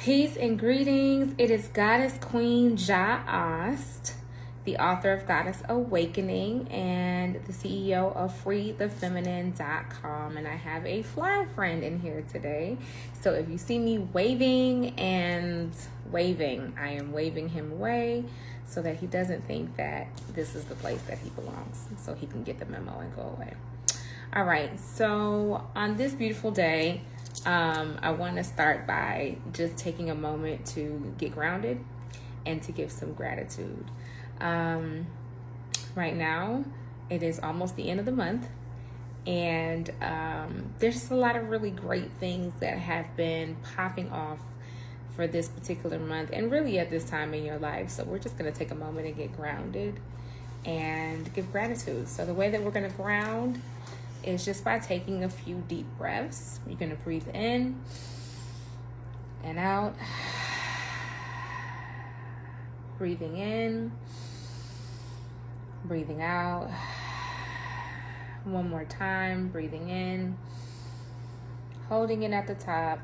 Peace and greetings. It is Goddess Queen Ja Ost, the author of Goddess Awakening and the CEO of FreeTheFeminine.com. And I have a fly friend in here today. So if you see me waving, I am waving him away so that he doesn't think that this is the place that he belongs, so he can get the memo and go away. All right, so on this beautiful day, I want to start by just taking a moment to get grounded and to give some gratitude. Right now, it is almost the end of the month, and there's just a lot of really great things that have been popping off for this particular month and really at this time in your life. So we're just going to take a moment and get grounded and give gratitude. So the way that we're going to ground is just by taking a few deep breaths. You're going to breathe in and out. Breathing in, breathing out. One more time, breathing in, holding it at the top,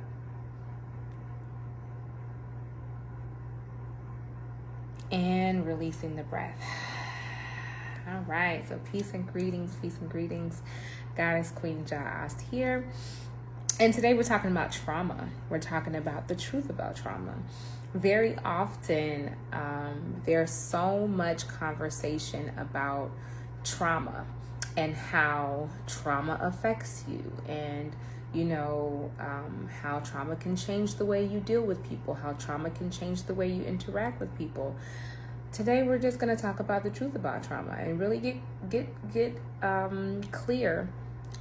and releasing the breath. All right, so peace and greetings. Goddess Queen Ja Ost here. And today we're talking about trauma. We're talking about the truth about trauma. Very often, there's so much conversation about trauma and how trauma affects you, and how trauma can change the way you deal with people, how trauma can change the way you interact with people. Today we're just going to talk about the truth about trauma and really get clear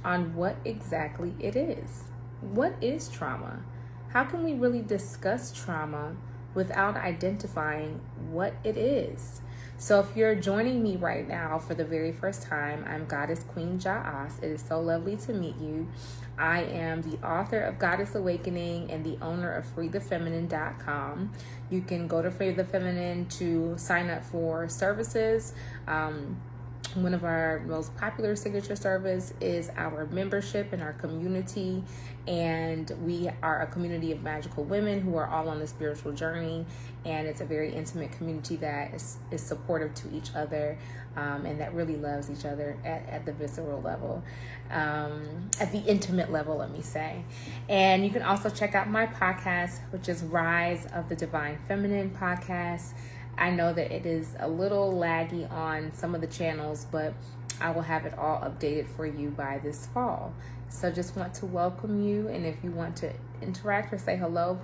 on what exactly it is. What is trauma? How can we really discuss trauma without identifying what it is? So if you're joining me right now for the very first time, I'm Goddess Queen Ja Ost. It is so lovely to meet you. I am the author of Goddess Awakening and the owner of FreeTheFeminine.com. You can go to Free the Feminine to sign up for services. One of our most popular signature service is our membership in our community, and we are a community of magical women who are all on a spiritual journey, and it's a very intimate community that is supportive to each other, and that really loves each other at the visceral level, at the intimate level, let me say. And you can also check out my podcast, which is Rise of the Divine Feminine podcast. I know that it is a little laggy on some of the channels, but I will have it all updated for you by this fall. So just want to welcome you, and if you want to interact or say hello,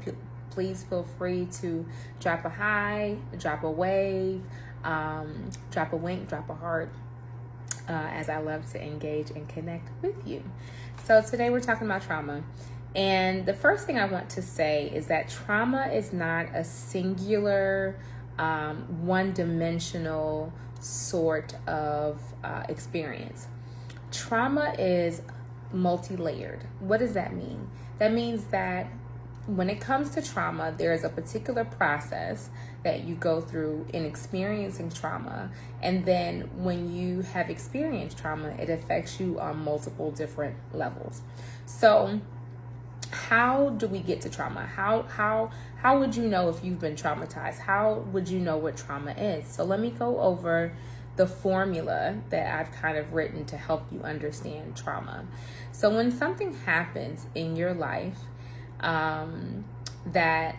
please feel free to drop a hi, drop a wave, drop a wink, drop a heart, as I love to engage and connect with you. So today we're talking about trauma. And the first thing I want to say is that trauma is not a singular, one-dimensional sort of experience. Trauma is multi-layered. What does that mean? That means that when it comes to trauma, there is a particular process that you go through in experiencing trauma, and then when you have experienced trauma, it affects you on multiple different levels. So how do we get to trauma? How would you know if you've been traumatized? How would you know what trauma is? So let me go over the formula that I've kind of written to help you understand trauma. So when something happens in your life that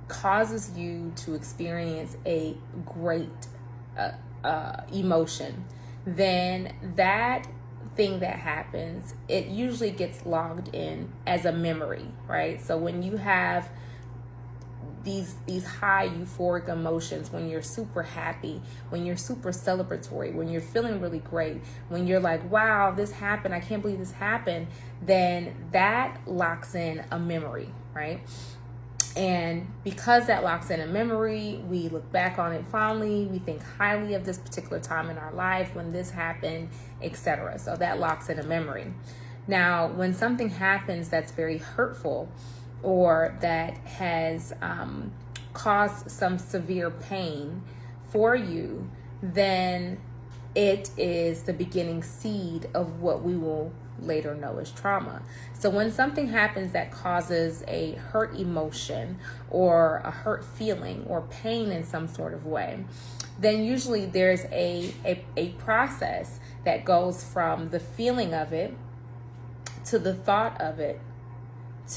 causes you to experience a great emotion, then that thing that happens, it usually gets logged in as a memory, right? So when you have these high euphoric emotions, when you're super happy, when you're super celebratory, when you're feeling really great, when you're like, wow, this happened, I can't believe this happened, then that locks in a memory, right? And because that locks in a memory, we look back on it fondly, we think highly of this particular time in our life when this happened, etc. So that locks in a memory. Now, when something happens that's very hurtful or that has caused some severe pain for you, then it is the beginning seed of what we will later know as trauma. So when something happens that causes a hurt emotion or a hurt feeling or pain in some sort of way, then usually there's a process that goes from the feeling of it to the thought of it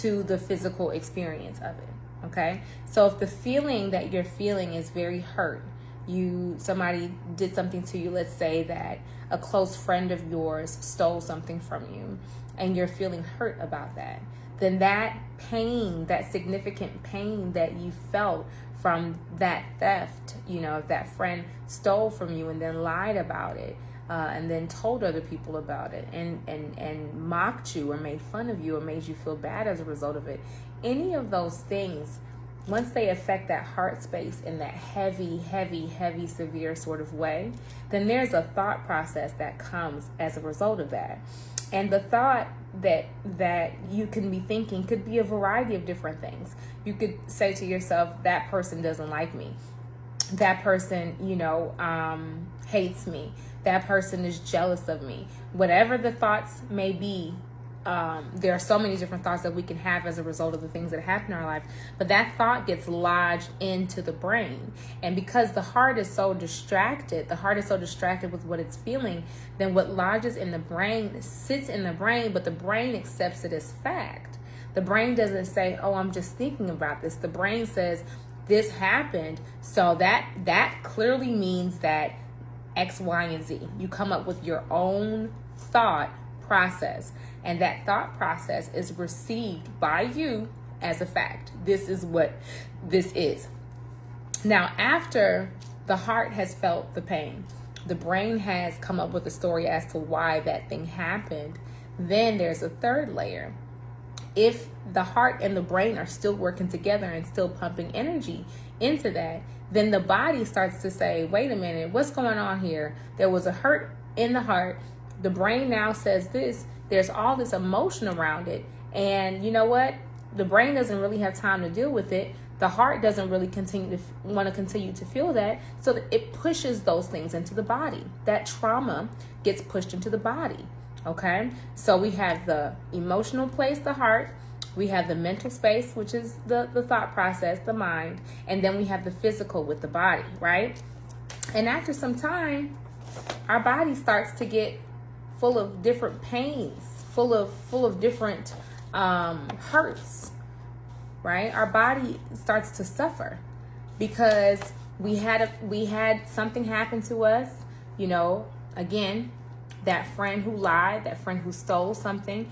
to the physical experience of it. Okay, so if the feeling that you're feeling is very hurt, somebody did something to you, let's say that a close friend of yours stole something from you, and you're feeling hurt about that, then that pain, that significant pain that you felt from that theft, if that friend stole from you and then lied about it, and then told other people about it, and mocked you or made fun of you or made you feel bad as a result of it, any of those things, once they affect that heart space in that heavy, severe sort of way, then there's a thought process that comes as a result of that. And the thought that you can be thinking could be a variety of different things. You could say to yourself, that person doesn't like me. That person, hates me. That person is jealous of me. Whatever the thoughts may be, there are so many different thoughts that we can have as a result of the things that happen in our life, but that thought gets lodged into the brain. And because the heart is so distracted with what it's feeling, then what lodges in the brain sits in the brain, but the brain accepts it as fact. The brain doesn't say, oh, I'm just thinking about this. The brain says, this happened, so that clearly means that X, Y, and Z. You come up with your own thought process, and that thought process is received by you as a fact. This is what this is. Now, after the heart has felt the pain, the brain has come up with a story as to why that thing happened, then there's a third layer. If the heart and the brain are still working together and still pumping energy into that, then the body starts to say, wait a minute, what's going on here? There was a hurt in the heart. The brain now says this. There's all this emotion around it. And you know what? The brain doesn't really have time to deal with it. The heart doesn't really want to continue to feel that. So that it pushes those things into the body. That trauma gets pushed into the body. Okay? So we have the emotional place, the heart. We have the mental space, which is the thought process, the mind. And then we have the physical with the body, right? And after some time, our body starts to get full of different pains, full of different hurts, right? Our body starts to suffer because we had something happen to us, again, that friend who lied, that friend who stole something.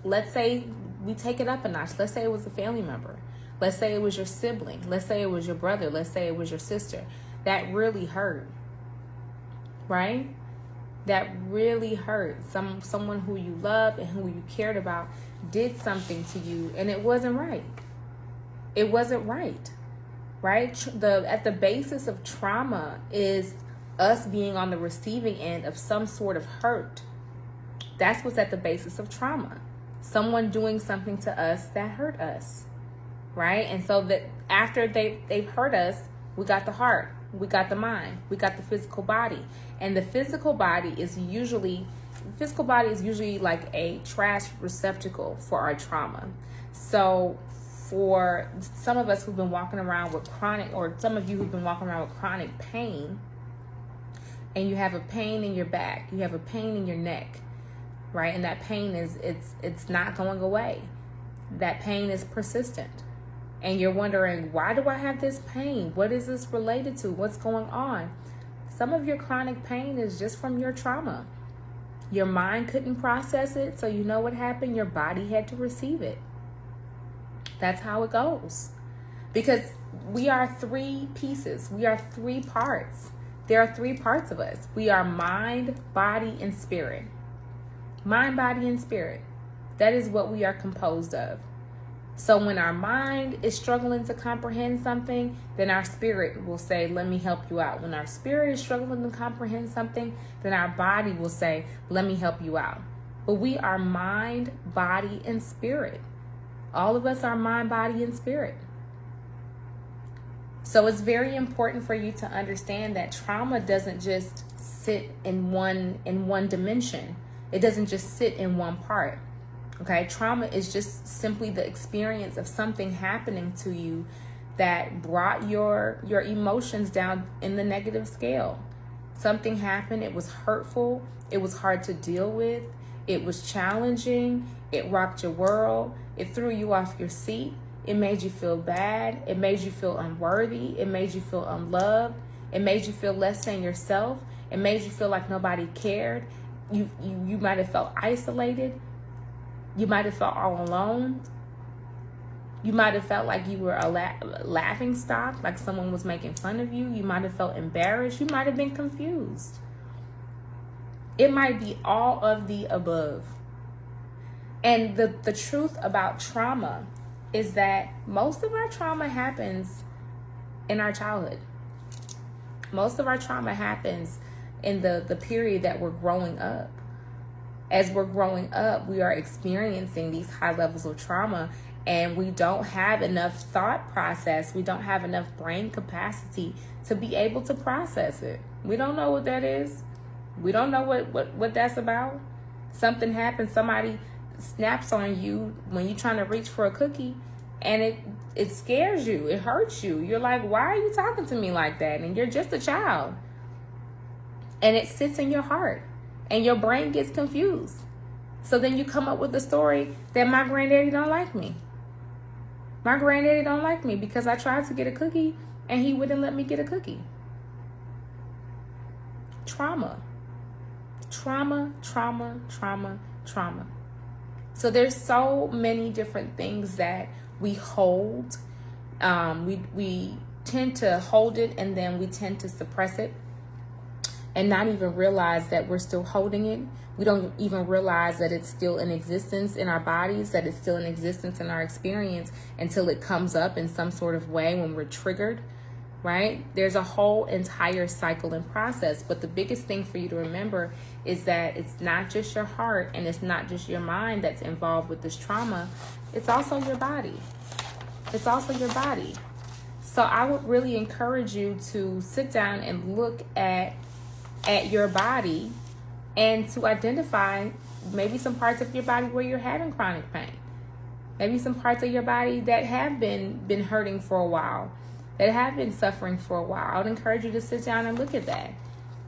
Let's say we take it up a notch. Let's say it was a family member. Let's say it was your sibling. Let's say it was your brother. Let's say it was your sister. That really hurt, right? That really hurt. Someone who you loved and who you cared about did something to you, and it wasn't right. It wasn't right, right? At the basis of trauma is us being on the receiving end of some sort of hurt. That's what's at the basis of trauma. Someone doing something to us that hurt us, right? And so that after they've hurt us, we got the heart, we got the mind, we got the physical body. And the physical body is usually like a trash receptacle for our trauma. So for some of us who've been walking around with chronic, or some of you who've been walking around with chronic pain, and you have a pain in your back, you have a pain in your neck, right? And that pain it's not going away. That pain is persistent. And you're wondering, why do I have this pain? What is this related to? What's going on? Some of your chronic pain is just from your trauma. Your mind couldn't process it, so you know what happened? Your body had to receive it. That's how it goes. Because we are three pieces. We are three parts. There are three parts of us. We are mind, body, and spirit. Mind, body, and spirit. That is what we are composed of. So when our mind is struggling to comprehend something, then our spirit will say, let me help you out. When our spirit is struggling to comprehend something, then our body will say, let me help you out. But we are mind, body, and spirit. All of us are mind, body, and spirit. So it's very important for you to understand that trauma doesn't just sit in one dimension. It doesn't just sit in one part. Okay, trauma is just simply the experience of something happening to you that brought your emotions down in the negative scale. Something happened, it was hurtful, it was hard to deal with, it was challenging, it rocked your world, it threw you off your seat, it made you feel bad, it made you feel unworthy, it made you feel unloved, it made you feel less than yourself, it made you feel like nobody cared. You might have felt isolated. You might have felt all alone. You might have felt like you were a laughing stock, like someone was making fun of you. You might have felt embarrassed. You might have been confused. It might be all of the above. And the truth about trauma is that most of our trauma happens in our childhood. Most of our trauma happens in the period that we're growing up. As we're growing up, we are experiencing these high levels of trauma, and we don't have enough thought process. We don't have enough brain capacity to be able to process it. We don't know what that is. We don't know what that's about. Something happens, somebody snaps on you when you're trying to reach for a cookie, and it scares you. It hurts you. You're like, why are you talking to me like that? And you're just a child. And it sits in your heart. And your brain gets confused. So then you come up with the story that my granddaddy don't like me. My granddaddy don't like me because I tried to get a cookie and he wouldn't let me get a cookie. Trauma. Trauma, trauma, trauma, trauma. So there's so many different things that we hold. We tend to hold it, and then we tend to suppress it and not even realize that we're still holding it. We don't even realize that it's still in existence in our bodies, that it's still in existence in our experience until it comes up in some sort of way when we're triggered, right? There's a whole entire cycle and process. But the biggest thing for you to remember is that it's not just your heart and it's not just your mind that's involved with this trauma. It's also your body. It's also your body. So I would really encourage you to sit down and look at your body and to identify maybe some parts of your body where you're having chronic pain. Maybe some parts of your body that have been hurting for a while, that have been suffering for a while. I would encourage you to sit down and look at that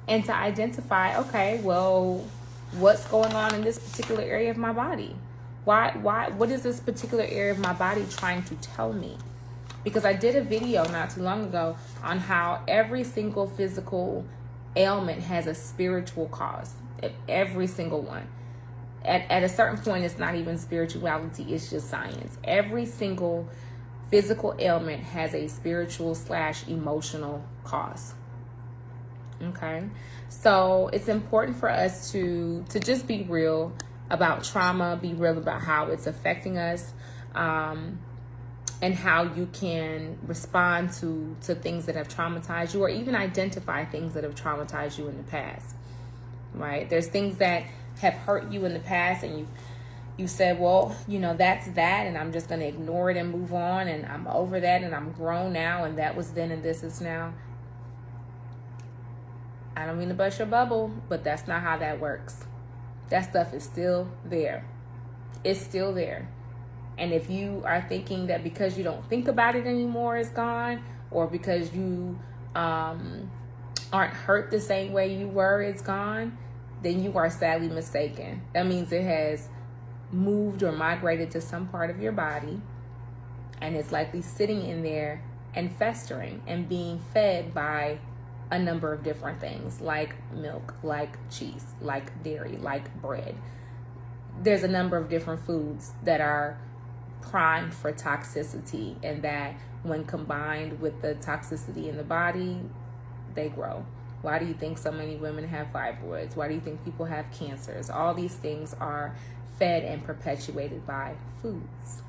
and to identify, okay, well, what's going on in this particular area of my body? What is this particular area of my body trying to tell me? Because I did a video not too long ago on how every single physical ailment has a spiritual cause. Every single one. At a certain point, it's not even spirituality, it's just science. Every single physical ailment has a spiritual / emotional cause. Okay? So it's important for us to just be real about trauma, be real about how it's affecting us, and how you can respond to things that have traumatized you, or even identify things that have traumatized you in the past, right? There's things that have hurt you in the past, and you said, well, that's that, and I'm just going to ignore it and move on, and I'm over that, and I'm grown now, and that was then, and this is now. I don't mean to bust your bubble, but that's not how that works. That stuff is still there. It's still there. And if you are thinking that because you don't think about it anymore, it's gone, or because you aren't hurt the same way you were, it's gone, then you are sadly mistaken. That means it has moved or migrated to some part of your body, and it's likely sitting in there and festering and being fed by a number of different things, like milk, like cheese, like dairy, like bread. There's a number of different foods that are primed for toxicity, and that when combined with the toxicity in the body, they grow. Why do you think so many women have fibroids? Why do you think people have cancers? All these things are fed and perpetuated by foods.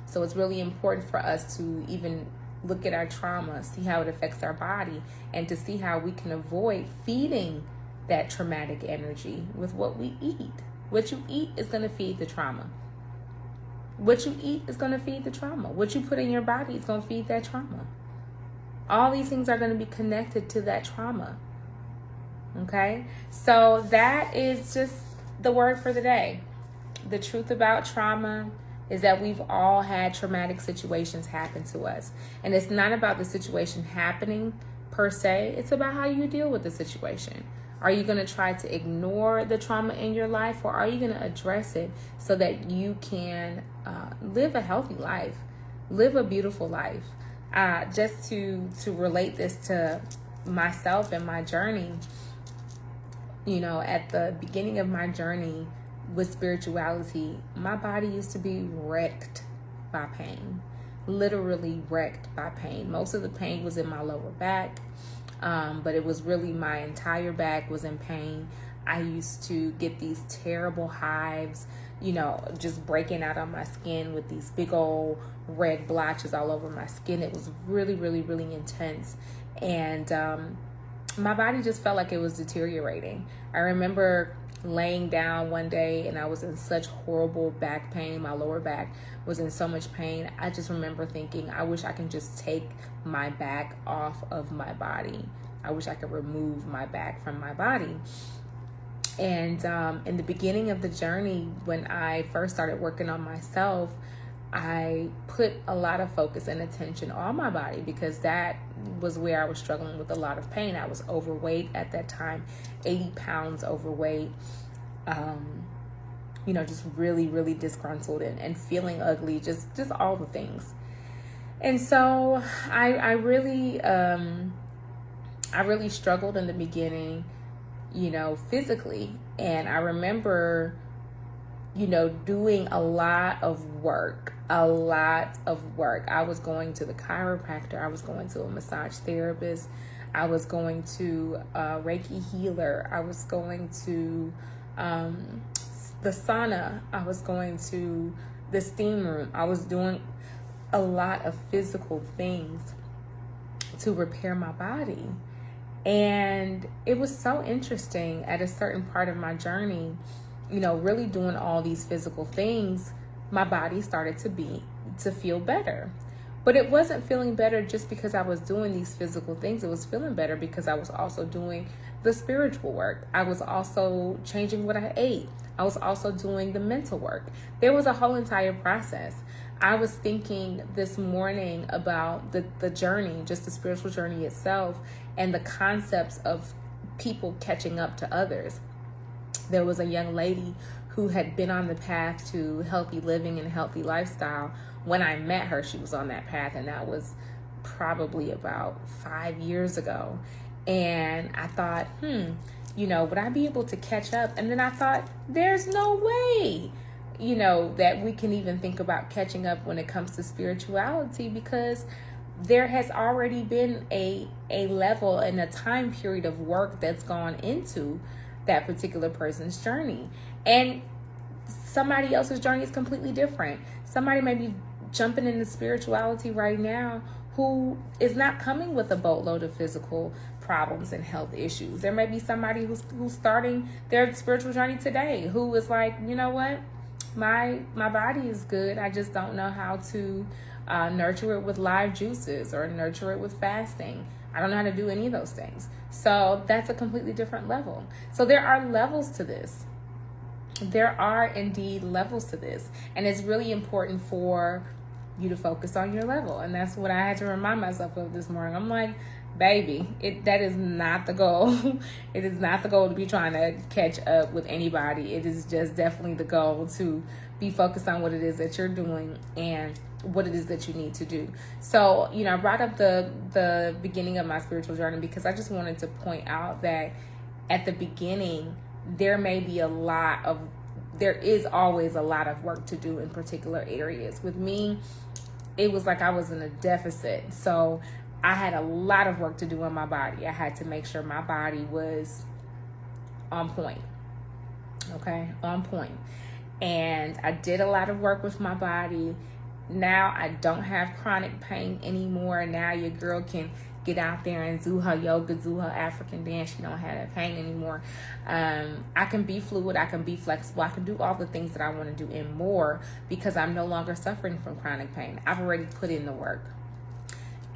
So it's really important for us to even look at our trauma, see how it affects our body, and to see how we can avoid feeding that traumatic energy with what we eat. What you eat is going to feed the trauma. What you eat is going to feed the trauma. What you put in your body is going to feed that trauma. All these things are going to be connected to that trauma. Okay, so that is just the word for the day. The truth about trauma is that we've all had traumatic situations happen to us. And it's not about the situation happening per se, it's about how you deal with the situation. Are you going to try to ignore the trauma in your life, or are you going to address it so that you can live a healthy life, live a beautiful life? Just to relate this to myself and my journey, at the beginning of my journey with spirituality, my body used to be wrecked by pain, literally wrecked by pain. Most of the pain was in my lower back, but it was really my entire back was in pain. I used to get these terrible hives, just breaking out on my skin with these big old red blotches all over my skin. It was really, really, really intense. And my body just felt like it was deteriorating. I remember laying down one day and I was in such horrible back pain. My lower back was in so much pain. I just remember thinking, I wish I can just take my back off of my body. I wish I could remove my back from my body. And in the beginning of the journey, when I first started working on myself, I put a lot of focus and attention on my body because that was where I was struggling with a lot of pain. I was overweight at that time, 80 pounds overweight, just really, really disgruntled and feeling ugly, just all the things. And so I really struggled in the beginning, physically. And I remember, doing a lot of work. I was going to the chiropractor. I was going to a massage therapist. I was going to a Reiki healer. I was going to the sauna. I was going to the steam room. I was doing a lot of physical things to repair my body. And it was so interesting at a certain part of my journey, really doing all these physical things, my body started to feel better. But it wasn't feeling better just because I was doing these physical things. It was feeling better because I was also doing the spiritual work. I was also changing what I ate. I was also doing the mental work. There was a whole entire process. I was thinking this morning about the journey, just the spiritual journey itself, and the concepts of people catching up to others. There was a young lady who had been on the path to healthy living and healthy lifestyle. When I met her, she was on that path, and that was probably about 5 years ago. And I thought, would I be able to catch up? And then I thought, there's no way, that we can even think about catching up when it comes to spirituality, because there has already been a level and a time period of work that's gone into that particular person's journey. And somebody else's journey is completely different. Somebody may be jumping into spirituality right now who is not coming with a boatload of physical problems and health issues. There may be somebody who's starting their spiritual journey today who is like, you know what? My body is good. I just don't know how to nurture it with live juices or nurture it with fasting. I don't know how to do any of those things. So that's a completely different level. So there are levels to this. There are indeed levels to this. And it's really important for you to focus on your level. And that's what I had to remind myself of this morning. I'm like, baby, that is not the goal. It is not the goal to be trying to catch up with anybody. It is just definitely the goal to be focused on what it is that you're doing and what it is that you need to do. So, I brought up the beginning of my spiritual journey because I just wanted to point out that at the beginning, there is always a lot of work to do in particular areas. With me, it was like I was in a deficit. So I had a lot of work to do on my body. I had to make sure my body was on point. Okay, on point. And I did a lot of work with my body. Now I don't have chronic pain anymore. Now your girl can get out there and do her yoga, do her African dance. She don't have that pain anymore. I can be fluid. I can be flexible. I can do all the things that I want to do and more because I'm no longer suffering from chronic pain. I've already put in the work.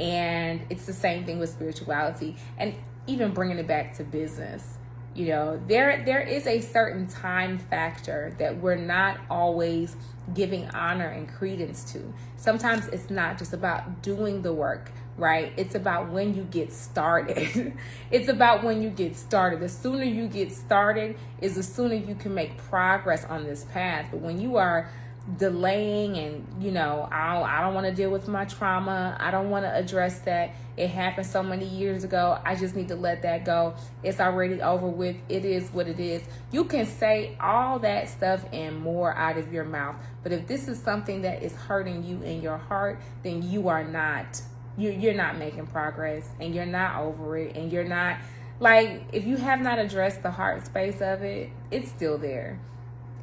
And it's the same thing with spirituality and even bringing it back to business. You know, there is a certain time factor that we're not always giving honor and credence to. Sometimes it's not just about doing the work, right? It's about when you get started. It's about when you get started. The sooner you get started is the sooner you can make progress on this path. But when you are delaying and, you know, I don't want to deal with my trauma, I don't want to address that, it happened so many years ago, I just need to let that go, it's already over with, it is what it is. You can say all that stuff and more out of your mouth, but if this is something that is hurting you in your heart, then you are not, you're not making progress, and you're not over it, and you're not, like, if you have not addressed the heart space of it, it's still there.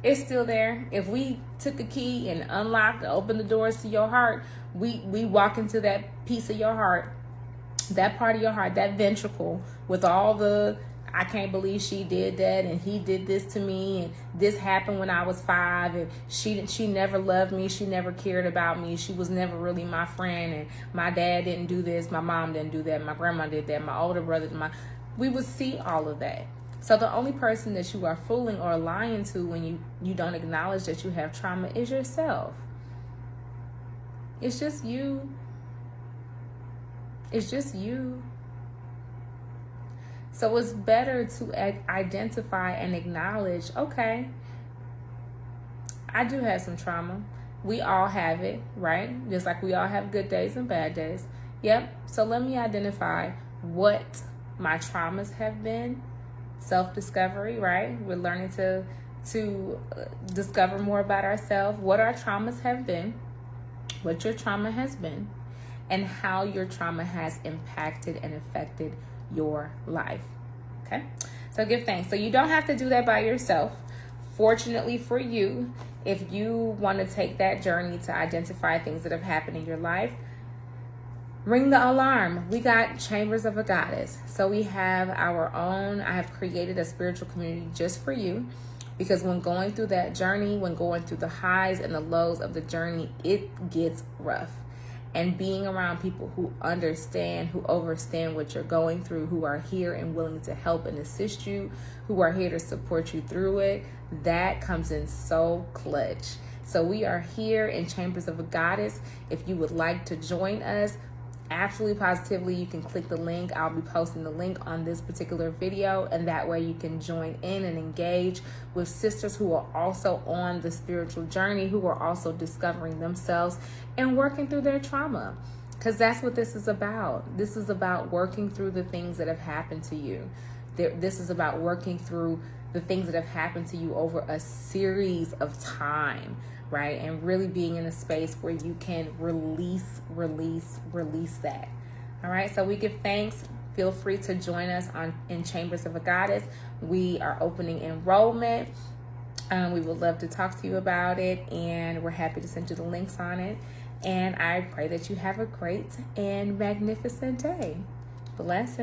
It's still there. If we took a key and unlocked and opened the doors to your heart, we walk into that piece of your heart, that part of your heart, that ventricle with all the, I can't believe she did that, and he did this to me, and this happened when I was 5, and she never loved me, she never cared about me, she was never really my friend, and my dad didn't do this, my mom didn't do that, my grandma did that, my older brother, we would see all of that. So the only person that you are fooling or lying to when you don't acknowledge that you have trauma is yourself. It's just you. It's just you. So it's better to identify and acknowledge, okay, I do have some trauma. We all have it, right? Just like we all have good days and bad days. Yep. So let me identify what my traumas have been. Self-discovery, right? We're learning to discover more about ourselves, what our traumas have been, what your trauma has been, and how your trauma has impacted and affected your life. Okay? So give thanks. So you don't have to do that by yourself. Fortunately for you, if you want to take that journey to identify things that have happened in your life, ring the alarm. We got Chambers of a Goddess. So we have our own, I have created a spiritual community just for you, because when going through that journey, when going through the highs and the lows of the journey, it gets rough. And being around people who understand, who understand what you're going through, who are here and willing to help and assist you, who are here to support you through it, that comes in so clutch. So we are here in Chambers of a Goddess. If you would like to join us, absolutely positively, you can click the link. I'll be posting the link on this particular video, and that way you can join in and engage with sisters who are also on the spiritual journey, who are also discovering themselves and working through their trauma, because that's what this is about. This is about working through the things that have happened to you. This is about working through the things that have happened to you over a series of time, right? And really being in a space where you can release that. All right, so we give thanks. Feel free to join us in Chambers of a Goddess. We are opening enrollment. We would love to talk to you about it, and we're happy to send you the links on it. And I pray that you have a great and magnificent day. Blessings.